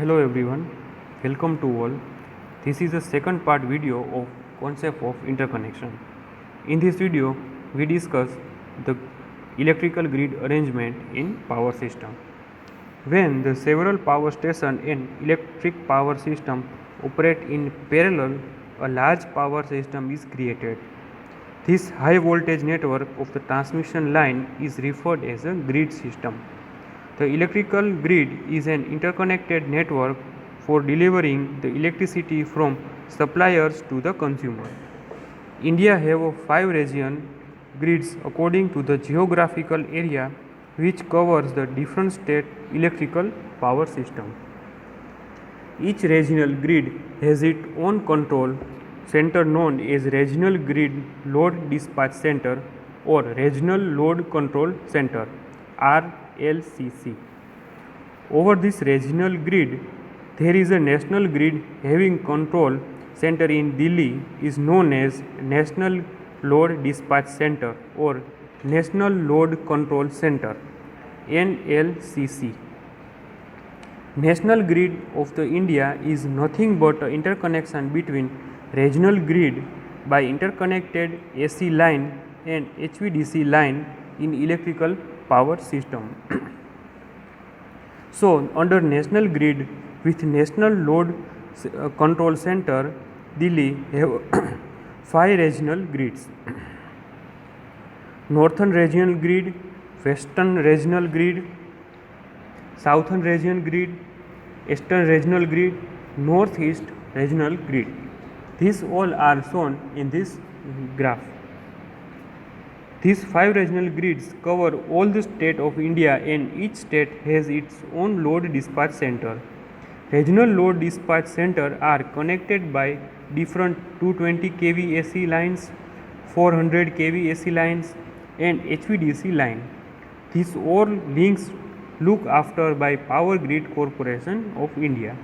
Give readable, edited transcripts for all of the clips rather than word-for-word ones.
Hello everyone, welcome to all. This is the second part video of concept of interconnection. In this video, we discuss the electrical grid arrangement in power system. When the several power station and electric power system operate in parallel, a large power system is created. This high voltage network of the transmission line is referred as a grid system. The electrical grid is an interconnected network for delivering the electricity from suppliers to the consumer. India have 5 region grids according to the geographical area which covers the different state electrical power system. Each regional grid has its own control center known as Regional Grid Load Dispatch Center or Regional Load Control Center RLCC. Over this regional grid, there is a national grid having control center in Delhi is known as National Load Dispatch Center or National Load Control Center NLCC. National grid of the India is nothing but an interconnection between regional grid by interconnected AC line and HVDC line in electrical power system. So, under national grid with national load control center, Delhi have 5 regional grids: Northern regional grid, Western regional grid, Southern regional grid, Eastern regional grid, Northeast regional grid. These all are shown in this graph. These 5 regional grids cover all the state of India and each state has its own load dispatch center. Regional load dispatch center are connected by different 220 kV AC lines, 400 kV AC lines and HVDC line. These all links looked after by Power Grid Corporation of India.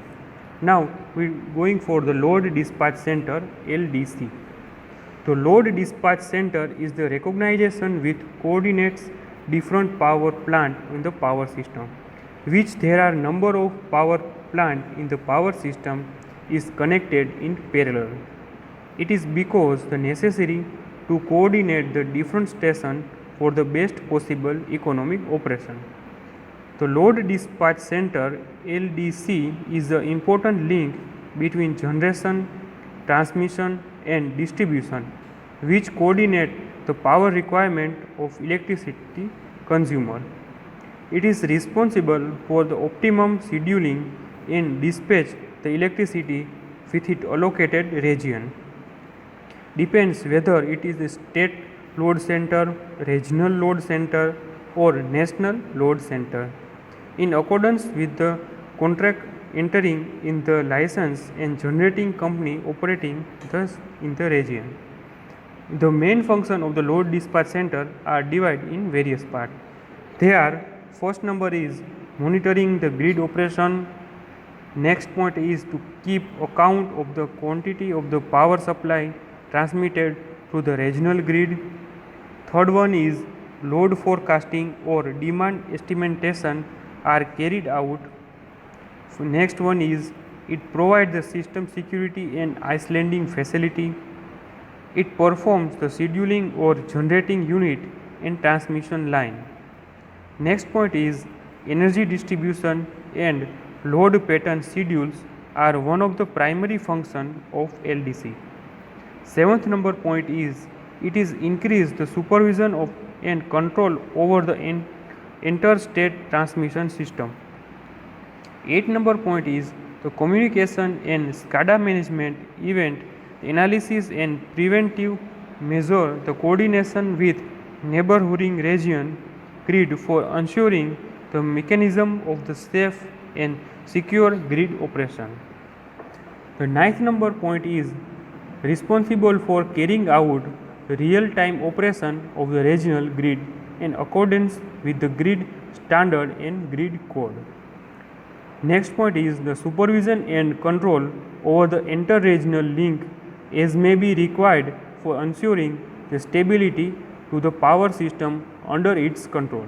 Now we are going for the load dispatch center LDC. The load dispatch center is the recognition which coordinates different power plant in the power system, which there are number of power plant in the power system is connected in parallel. It is because the necessary to coordinate the different station for the best possible economic operation. The load dispatch center LDC is the important link between generation, transmission and distribution which coordinate the power requirement of electricity consumer. It is responsible for the optimum scheduling and dispatch the electricity with its allocated region. Depends whether it is a state load center, regional load center or national load center. In accordance with the contract entering in the license and generating company operating thus in the region. The main function of the load dispatch center are divided in various parts. They are: first number is monitoring the grid operation. Next point is to keep account of the quantity of the power supply transmitted through the regional grid. Third one is load forecasting or demand estimation are carried out. Next one is it provides the system security and islanding facility. It performs the scheduling or generating unit and transmission line. Next point is energy distribution and load pattern schedules are one of the primary function of LDC. Seventh number point is it is increase the supervision of and control over the interstate transmission system. 8 number point is the communication and SCADA management event analysis and preventive measure the coordination with neighboring region grid for ensuring the mechanism of the safe and secure grid operation. The ninth number point is responsible for carrying out the real time operation of the regional grid in accordance with the grid standard and grid code. Next point is the supervision and control over the inter-regional link as may be required for ensuring the stability to the power system under its control.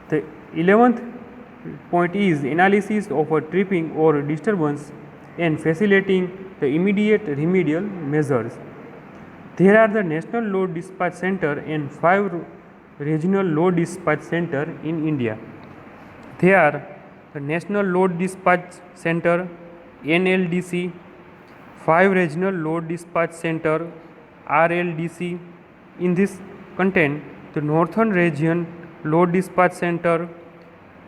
The 11th point is analysis of a tripping or disturbance and facilitating the immediate remedial measures. There are the National Load Dispatch Center and 5 regional load dispatch center in India. They are the National Load Dispatch Center NLDC, 5 regional load dispatch center RLDC. In this contain the Northern Region Load Dispatch Center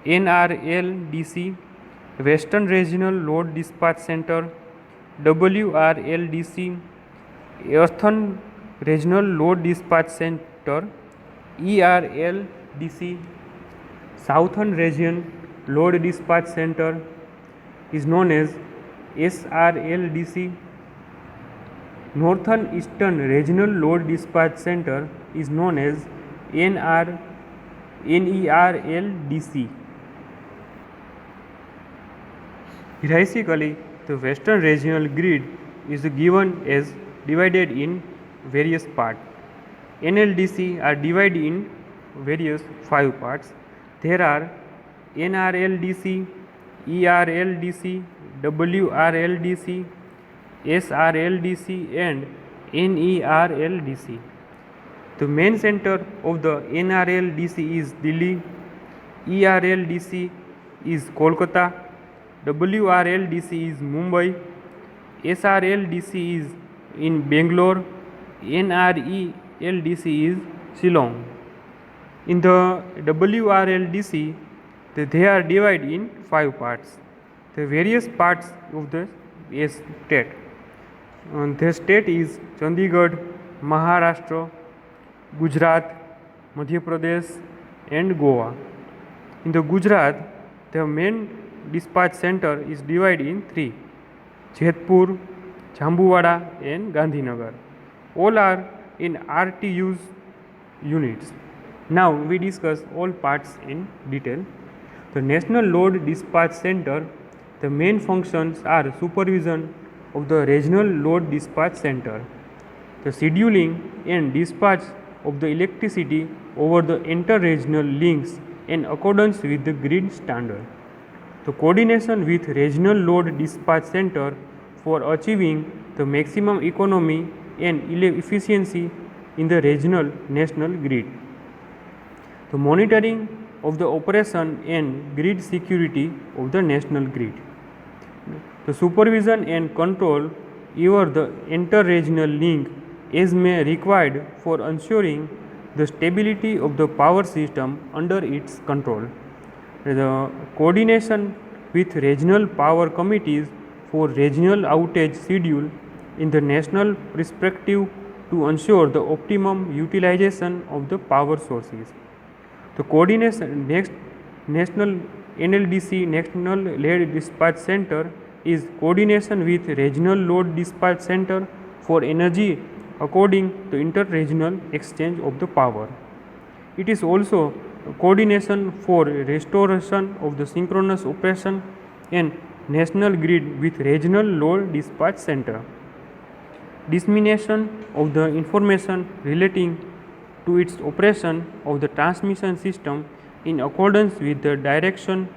NRLDC, Western Regional Load Dispatch Center WRLDC, Eastern Regional Load Dispatch Center ERLDC, Southern Region Load Dispatch Center is known as SRLDC, Northern Eastern Regional Load Dispatch Center is known as NERLDC. Hierarchically, the Western Regional Grid is given as divided in various parts. NLDC are divided in various 5 parts. There are NRLDC, ERLDC, WRLDC, SRLDC and NERLDC. The main center of the NRLDC is Delhi, ERLDC is Kolkata, WRLDC is Mumbai, SRLDC is in Bangalore, NRELDC is Shillong. In the WRLDC, they are divided in 5 parts. The various parts of the state. The state is Chandigarh, Maharashtra, Gujarat, Madhya Pradesh and Goa. In the Gujarat, the main dispatch center is divided in 3, Jodhpur, Jambhuwada and Gandhinagar. All are in RTUs units. Now we discuss all parts in detail. The National Load Dispatch Center, the main functions are supervision of the regional load dispatch center, the scheduling and dispatch of the electricity over the inter-regional links in accordance with the grid standard, the coordination with regional load dispatch center for achieving the maximum economy and efficiency in the regional national grid, the monitoring of the operation and grid security of the national grid, the supervision and control over the inter-regional link as may required for ensuring the stability of the power system under its control, the coordination with regional power committees for regional outage schedule in the national perspective to ensure the optimum utilization of the power sources. The coordination national NLDC National Load Dispatch Center is coordination with regional load dispatch center for energy according to inter-regional exchange of the power. It is also coordination for restoration of the synchronous operation and national grid with regional load dispatch center. Dissemination of the information relating to its operation of the transmission system in accordance with the direction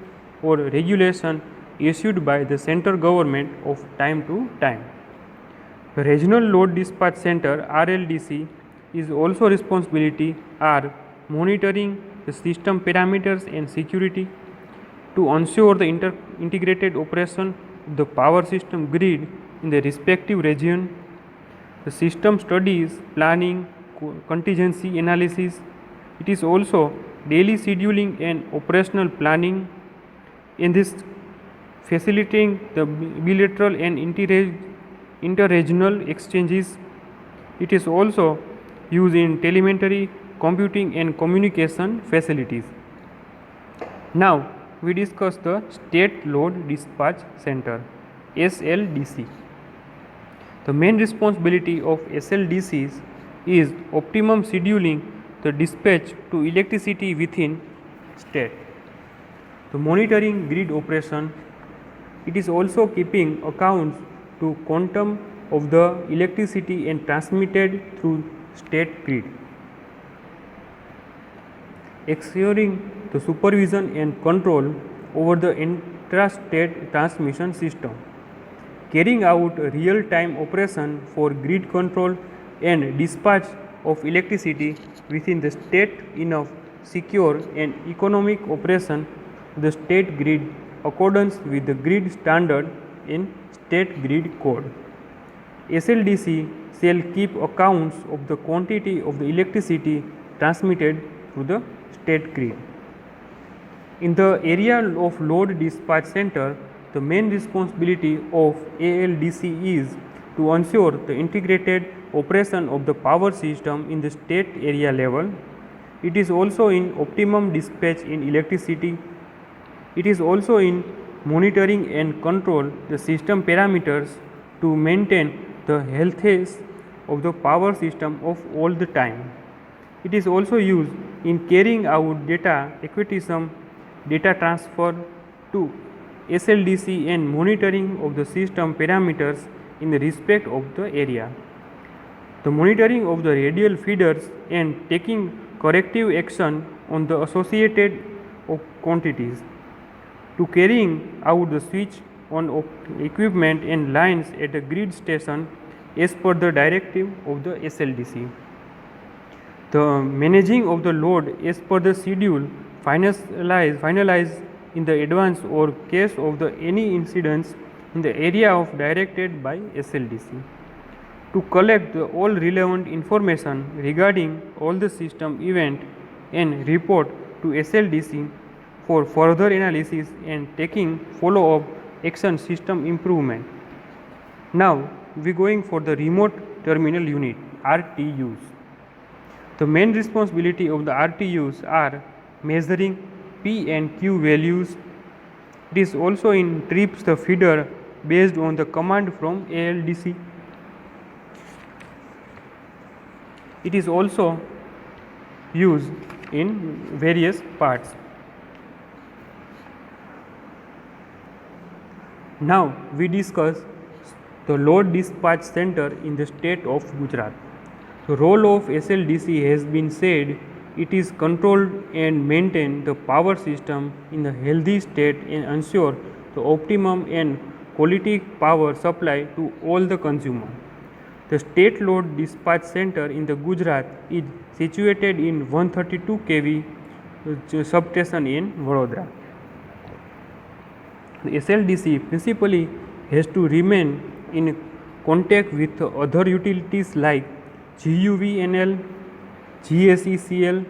or regulation issued by the central government of time to time. The Regional Load Dispatch Center RLDC is also responsibility are monitoring the system parameters and security to ensure the integrated operation of the power system grid in the respective region. The system studies, planning, contingency analysis. It is also daily scheduling and operational planning. In this facilitating the bilateral and inter-regional exchanges. It is also used in telemetry, computing and communication facilities. Now we discuss the State Load Dispatch Center SLDC. The main responsibility of SLDCs is optimum scheduling the dispatch to electricity within state, the monitoring grid operation. It is also keeping accounts to quantum of the electricity and transmitted through state grid, ensuring the supervision and control over the intrastate transmission system, carrying out real-time operation for grid control and dispatch of electricity within the state in a secure and economic operation of the state grid accordance with the grid standard in state grid code. SLDC shall keep accounts of the quantity of the electricity transmitted through the state grid. In the area of load dispatch center, the main responsibility of ALDC is to ensure the integrated operation of the power system in the state area level. It is also in optimum dispatch in electricity. It is also in monitoring and control the system parameters to maintain the health of the power system of all the time. It is also used in carrying out data acquisition, data transfer to SLDC and monitoring of the system parameters in the respect of the area. The monitoring of the radial feeders and taking corrective action on the associated quantities. To carrying out the switch on of equipment and lines at a grid station as per the directive of the SLDC. The managing of the load as per the schedule finalized in the advance or case of the any incidents in the area of directed by SLDC. To collect the all relevant information regarding all the system event and report to SLDC for further analysis and taking follow-up action system improvement. Now we going for the remote terminal unit RTUs. The main responsibility of the RTUs are measuring P and Q values. It is also in trips the feeder based on the command from ALDC. It is also used in various parts. Now we discuss the load dispatch center in the state of Gujarat. The role of SLDC has been said. It is controlled and maintain the power system in a healthy state and ensure the optimum and quality power supply to all the consumer. The state load dispatch center in the Gujarat is situated in 132 kV substation in Vadodara. The SLDC principally has to remain in contact with other utilities like GUVNL, GSECL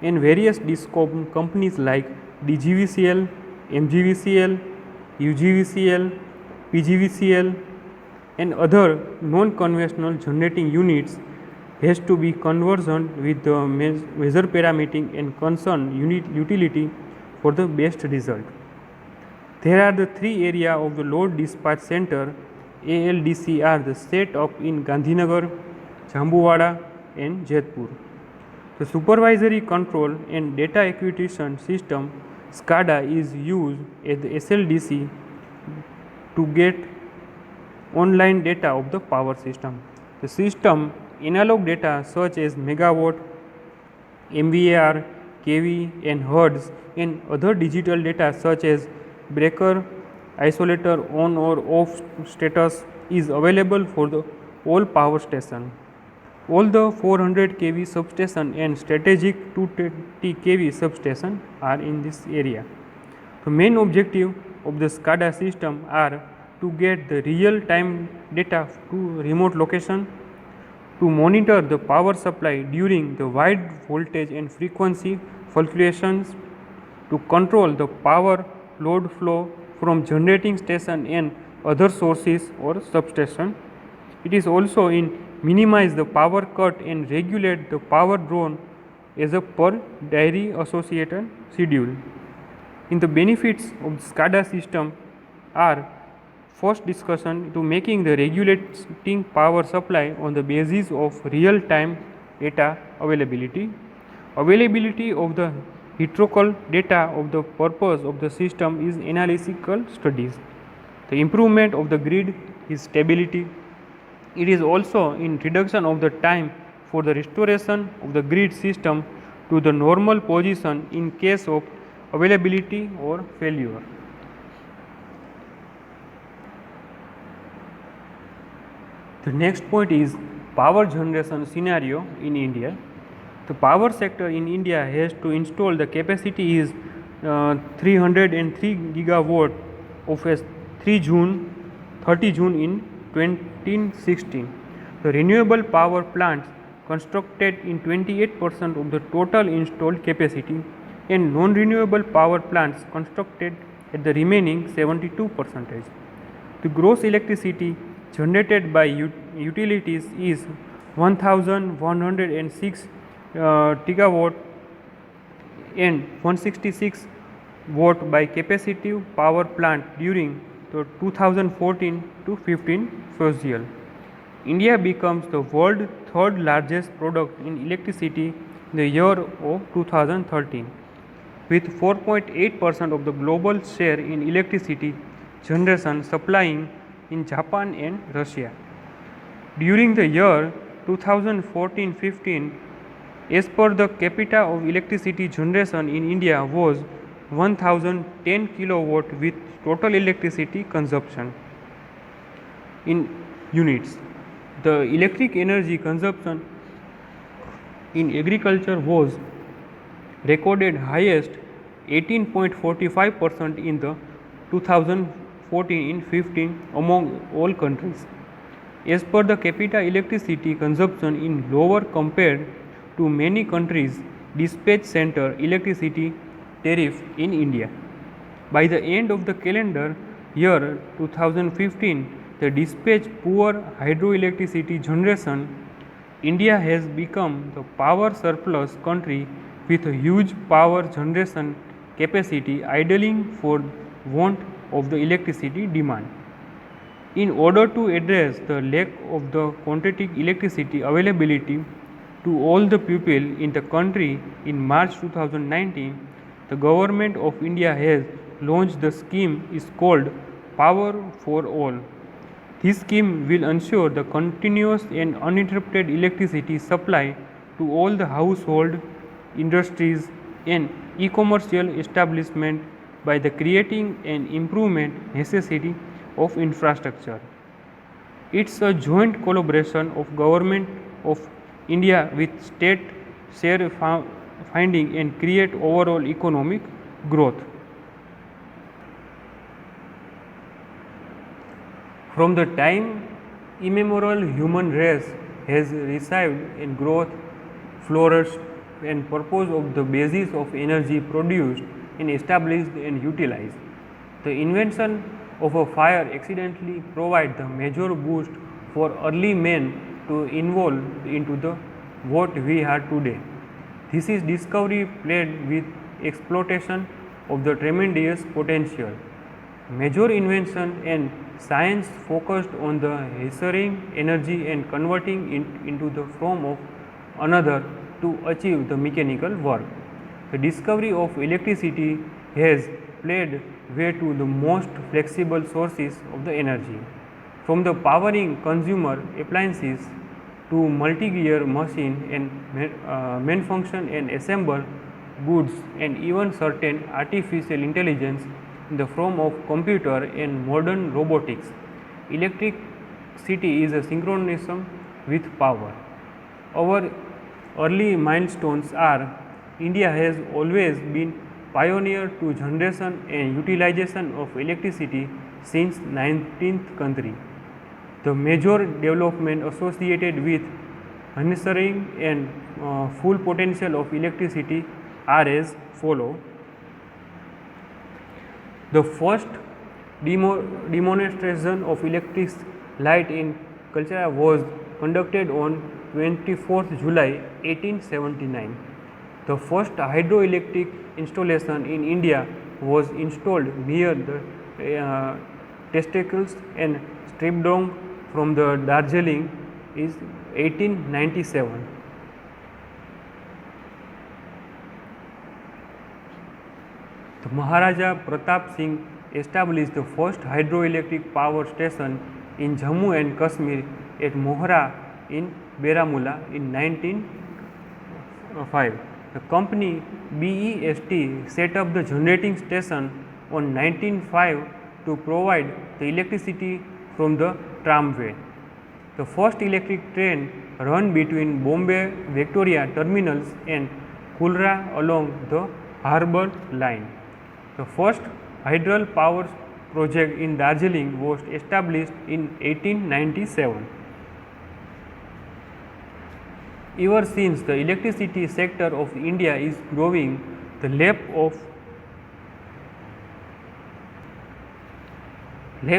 and various DISCOM companies like DGVCL, MGVCL, UGVCL, PGVCL and other non-conventional generating units has to be conversant with the measure parameter and concern utility for the best result. There are the three areas of the load dispatch center ALDC are the set up in Gandhinagar, Jambuwada and Jodhpur. The supervisory control and data acquisition system SCADA is used at the SLDC to get online data of the power system. The system analog data such as megawatt, MVAR, kV and hertz and other digital data such as breaker, isolator on or off status is available for the all power station. All the 400 kV substation and strategic 230 kV substation are in this area. The main objective of the SCADA system are to get the real time data to remote location, to monitor the power supply during the wide voltage and frequency fluctuations, to control the power load flow from generating station and other sources or substation. It is also in minimize the power cut and regulate the power drawn as a per dairy associated schedule. In the benefits of the SCADA system are first discussion to making the regulating power supply on the basis of real time data availability, availability of the historical data of the purpose of the system is analytical studies. The improvement of the grid is stability. It is also in reduction of the time for the restoration of the grid system to the normal position in case of availability or failure. The next point is power generation scenario in India. The power sector in India has to install the capacity is 303 gigawatt of as 3 June 30 June in 2016. The renewable power plants constructed in 28% of the total installed capacity and non-renewable power plants constructed at the remaining 72%. The gross electricity generated by utilities is 1106 gigawatt and 166 watt by capacitive power plant during the 2014 to 15 fiscal. India becomes the world's third largest product in electricity in the year of 2013, with 4.8% of the global share in electricity generation supplying in Japan and Russia. During the year 2014-15, as per the capita of electricity generation in India was 1010 kilowatt with total electricity consumption in units. The electric energy consumption in agriculture was recorded highest 18.45% in the 2014-15 among all countries. As per the capita electricity consumption in lower compared to many countries dispatch center electricity tariff in India. By the end of the calendar year 2015, the dispatch poor hydroelectricity generation, India has become the power surplus country with a huge power generation capacity idling for want of the electricity demand. In order to address the lack of the quantitative electricity availability to all the people in the country in March 2019, the government of India has launched the scheme is called Power for All. This scheme will ensure the continuous and uninterrupted electricity supply to all the household, industries and e-commercial establishment by the creating an improvement necessity of infrastructure. It's a joint collaboration of government of India with state share finding and create overall economic growth. From the time immemorial human race has received in growth, flourished and purpose of the basis of energy produced and established and utilized. The invention of a fire accidentally provide the major boost for early men to involve into the what we are today. This is discovery played with exploitation of the tremendous potential. Major invention and science focused on the rescuing energy and converting it into the form of another to achieve the mechanical work. The discovery of electricity has played way to the most flexible sources of the energy, from the powering consumer appliances to multi-gear machine and manufacture and assemble goods and even certain artificial intelligence in the form of computer and modern robotics. Electricity is a synchronism with power. Our early milestones are India has always been pioneer to generation and utilization of electricity since 19th century. The major development associated with harnessing and full potential of electricity are as follow. The first demonstration of electric light in Calcutta was conducted on 24th July 1879. The first hydroelectric installation in India was installed near the testicles and Stripdong from the Darjeeling is 1897. The Maharaja Pratap Singh established the first hydroelectric power station in Jammu and Kashmir at Mohra in Baramulla in 1905. The company BEST set up the generating station on 1905 to provide the electricity from the tramway. The first electric train run between Bombay Victoria terminals and Kulra along the harbour line. The first hydel power project in Darjeeling was established in 1897. Ever since the electricity sector of India is growing, the leap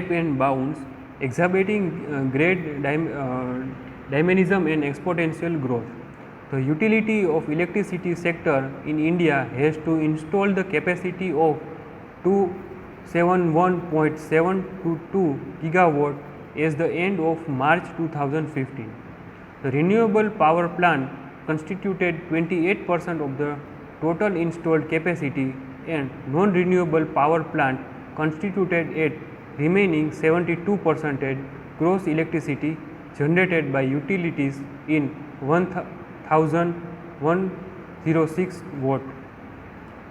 and bounds, exhibiting great dynamism and exponential growth. The utility of electricity sector in India has to install the capacity of 271.722 gigawatt as the end of March 2015. The renewable power plant constituted 28% of the total installed capacity and non-renewable power plant constituted at remaining 72% gross electricity generated by utilities in 1106 watt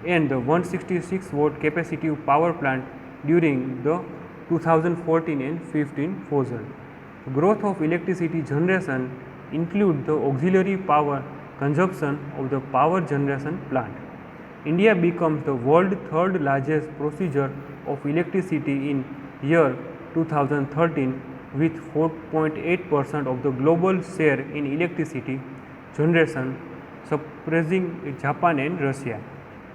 and the 166 watt capacitive power plant during the 2014 and 15 season. Growth of electricity generation include the auxiliary power consumption of the power generation plant. India becomes the world's third largest producer of electricity in year 2013 with 4.8% of the global share in electricity generation, surpassing Japan and Russia.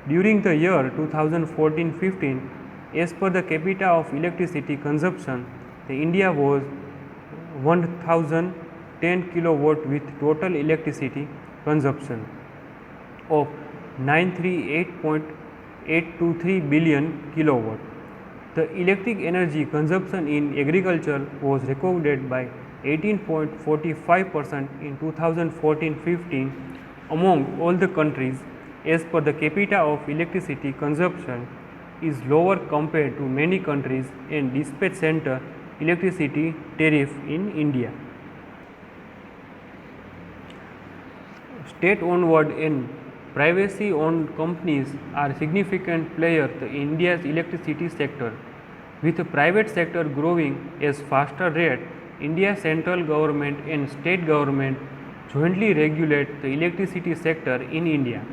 During the year 2014-15, as per the capita of electricity consumption, India was 1010 kilowatt with total electricity consumption of 938.823 billion kilowatt. The electric energy consumption in agriculture was recorded by 18.45% in 2014-15 among all the countries. As per the capita of electricity consumption is lower compared to many countries and dispatch center electricity tariff in India. State-owned and privacy-owned companies are significant players in India's electricity sector. With the private sector growing at faster rate, India's central government and state government jointly regulate the electricity sector in India.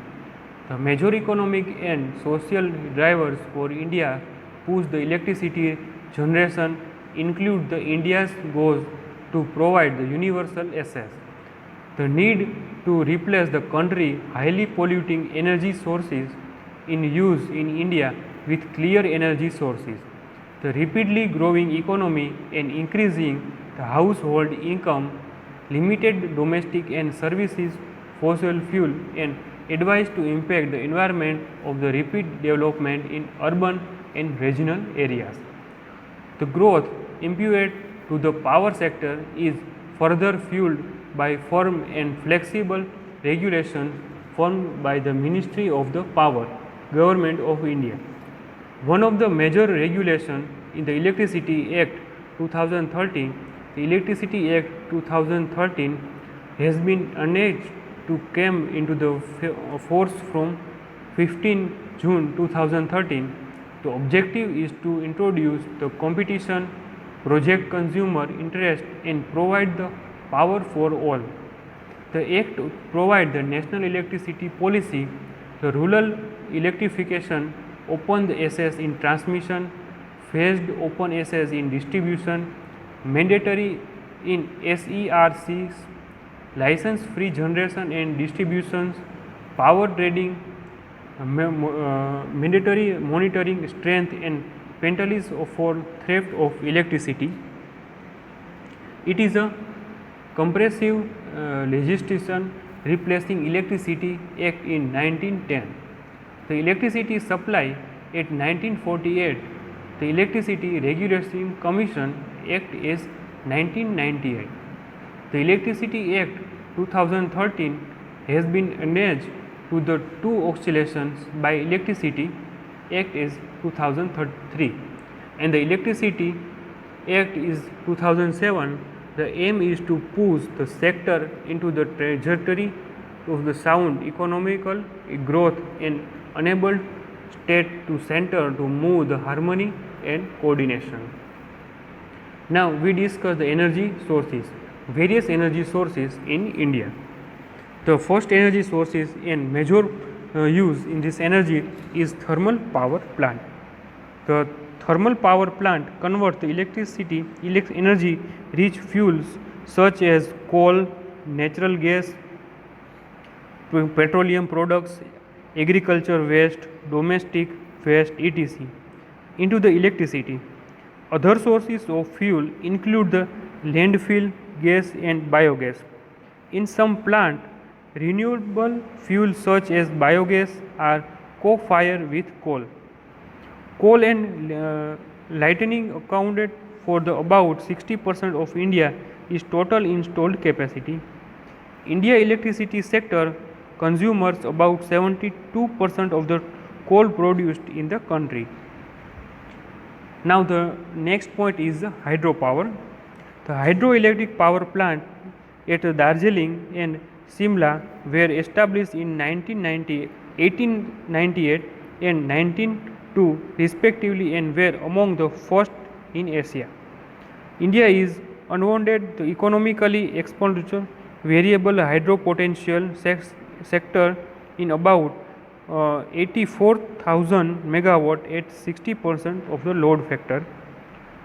The major economic and social drivers for India push the electricity generation include the India's goals to provide the universal access, the need to replace the country highly polluting energy sources in use in India with clear energy sources, the rapidly growing economy and increasing the household income, limited domestic and services fossil fuel and advised to impact the environment of the rapid development in urban and regional areas. The growth imputed to the power sector is further fueled by firm and flexible regulations formed by the Ministry of the Power, Government of India. One of the major regulations in the Electricity Act 2013, the Electricity Act 2013 has been annexed to come into the force from 15 June 2013. The objective is to introduce the competition, project consumer interest and provide the power for all. The Act provides the national electricity policy, the rural electrification, open access in transmission, phased open access in distribution, mandatory in SERCs, license-free generation and distributions, power trading, mandatory monitoring strength and penalties for theft of electricity. It is a comprehensive legislation replacing Electricity Act in 1910. The Electricity Supply Act 1948, the Electricity Regulation Commission Act is 1998. The Electricity Act 2013 has been annexed to the two oscillations by Electricity Act is 2003 and the Electricity Act is 2007. The aim is to push the sector into the trajectory of the sound economical growth and enabled state to center to move the harmony and coordination. Now we discuss the energy sources, various energy sources in India. The first energy sources and major use in this energy is thermal power plant. The thermal power plant converts the electricity, energy rich fuels such as coal, natural gas, petroleum products, agriculture waste, domestic waste, etc. into the electricity. Other sources of fuel include the landfill gas and biogas. In some plant, renewable fuels such as biogas are co-fired with coal. Coal and lightning accounted for the about 60% of India is total installed capacity. India electricity sector consumes about 72% of the coal produced in the country. Now the next point is the hydropower. The hydroelectric power plant at Darjeeling and Simla were established in 1898 and 1902 respectively and were among the first in Asia. India is unbounded economically exponential variable hydro potential sector in about 84,000 megawatt at 60% of the load factor.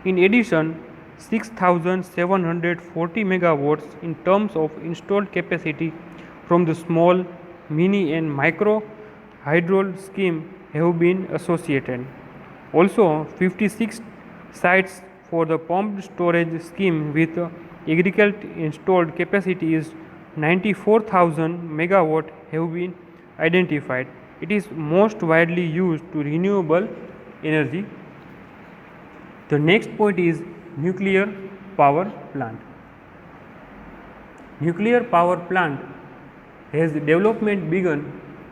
In addition, 6,740 megawatts in terms of installed capacity from the small, mini and micro hydro scheme have been associated. Also, 56 sites for the pumped storage scheme with aggregate installed capacity is 94,000 megawatt have been identified. It is most widely used to renewable energy. The next point is nuclear power plant. Nuclear power plant has development begun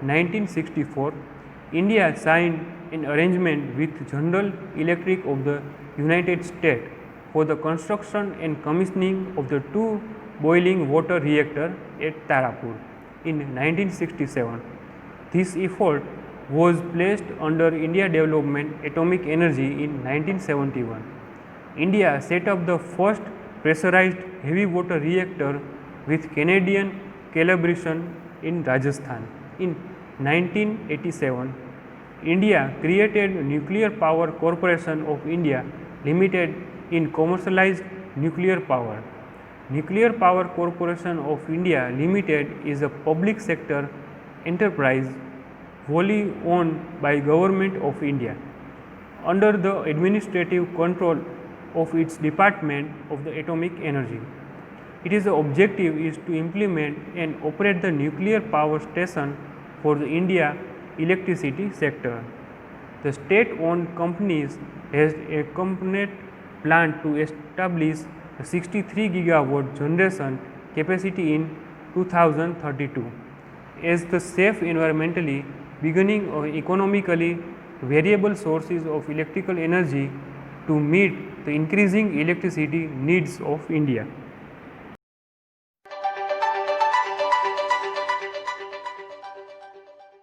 1964. India signed an arrangement with General Electric of the United States for the construction and commissioning of the two boiling water reactor at Tarapur in 1967. This effort was placed under India Development Atomic Energy in 1971. India set up the first pressurized heavy water reactor with Canadian calibration in Rajasthan. In 1987, India created Nuclear Power Corporation of India Limited in commercialized nuclear power. Nuclear Power Corporation of India Limited is a public sector enterprise wholly owned by Government of India under the administrative control of its Department of the Atomic Energy. Its objective is to implement and operate the nuclear power station for the India electricity sector. The state-owned companies has a component plan to establish a 63 gigawatt generation capacity in 2032 as the safe environmentally beginning of economically variable sources of electrical energy to meet the increasing electricity needs of India.